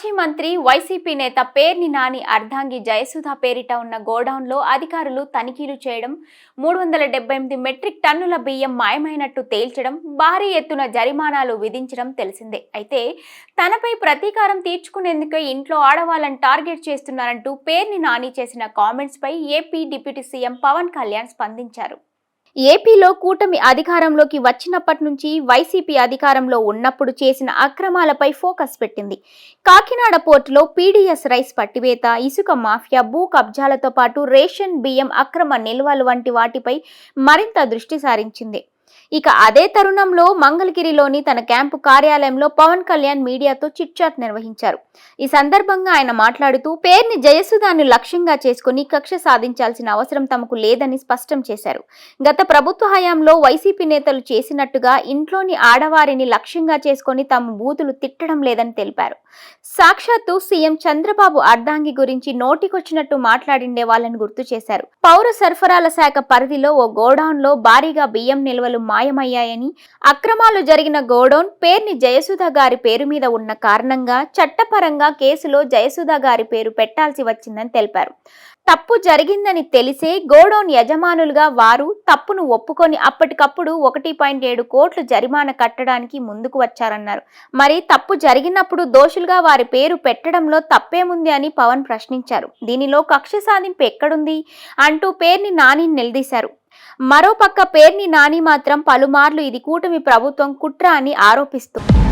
మాజీ మంత్రి వైసీపీ నేత పేర్ని నాని అర్ధాంగి జయసుధ పేరిట ఉన్న గోడౌన్లో అధికారులు తనిఖీలు చేయడం, 378 మెట్రిక్ టన్నుల బియ్యం మాయమైనట్టు తేల్చడం, భారీ ఎత్తున జరిమానాలు విధించడం తెలిసిందే. అయితే తనపై ప్రతీకారం తీర్చుకునేందుకే ఇంట్లో ఆడవాళ్ళని టార్గెట్ చేస్తున్నారంటూ పేర్ని నాని చేసిన కామెంట్స్ పై AP deputy CM Pawan Kalyan స్పందించారు. ఏపీలో కూటమి అధికారంలోకి వచ్చినప్పటి నుంచి వైసీపీ అధికారంలో ఉన్నప్పుడు చేసిన అక్రమాలపై ఫోకస్ పెట్టింది. కాకినాడ పోర్టులో పీడీఎస్ రైస్ పట్టివేత, ఇసుక మాఫియా, భూ కబ్జాలతో పాటు రేషన్ బియ్యం అక్రమ నిల్వలు వంటి వాటిపై మరింత దృష్టి సారించింది. ఇక అదే తరుణంలో మంగళగిరిలోని తన క్యాంపు కార్యాలయంలో పవన్ కళ్యాణ్ మీడియాతో చిట్చాట్ నిర్వహించారు. ఈ సందర్భంగా ఆయన మాట్లాడుతూ పేర్ని జయసుధాను లక్ష్యంగా చేసుకుని కక్ష సాధించాల్సిన అవసరం తమకు లేదని స్పష్టం చేశారు. గత ప్రభుత్వ హయాంలో వైసీపీ నేతలు చేసినట్టుగా ఇంట్లోని ఆడవారిని లక్ష్యంగా చేసుకుని తమ బూతులు తిట్టడం లేదని తెలిపారు. సాక్షాత్తు సీఎం చంద్రబాబు అర్ధాంగి గురించి నోటికొచ్చినట్టు మాట్లాడిండే వాళ్ళని గుర్తు చేశారు. పౌర సరఫరాల శాఖ పరిధిలో ఓ గోడౌన్లో భారీగా బియ్యం నిల్వలు మాయమయ్యాయని, అక్రమాలు జరిగిన గోడౌన్ పేర్ని జయసుధ గారి పేరు మీద ఉన్న కారణంగా చట్టపరంగా కేసులో జయసుధ గారి పేరు పెట్టాల్సి వచ్చిందని తెలిపారు. తప్పు జరిగిందని తెలిసే గోడౌన్ యజమానులుగా వారు తప్పును ఒప్పుకొని అప్పటికప్పుడు 1.7 కోట్లు జరిమానా కట్టడానికి ముందుకు వచ్చారన్నారు. మరి తప్పు జరిగినప్పుడు దోషులుగా వారి పేరు పెట్టడంలో తప్పేముంది అని పవన్ ప్రశ్నించారు. దీనిలో కక్ష సాధింపు ఎక్కడుంది అంటూ పేర్ని నాని నిలదీశారు. మరోపక్క పేర్ని నాని మాత్రం పలుమార్లు ఇది కూటమి ప్రభుత్వం కుట్ర అని ఆరోపిస్తుంది.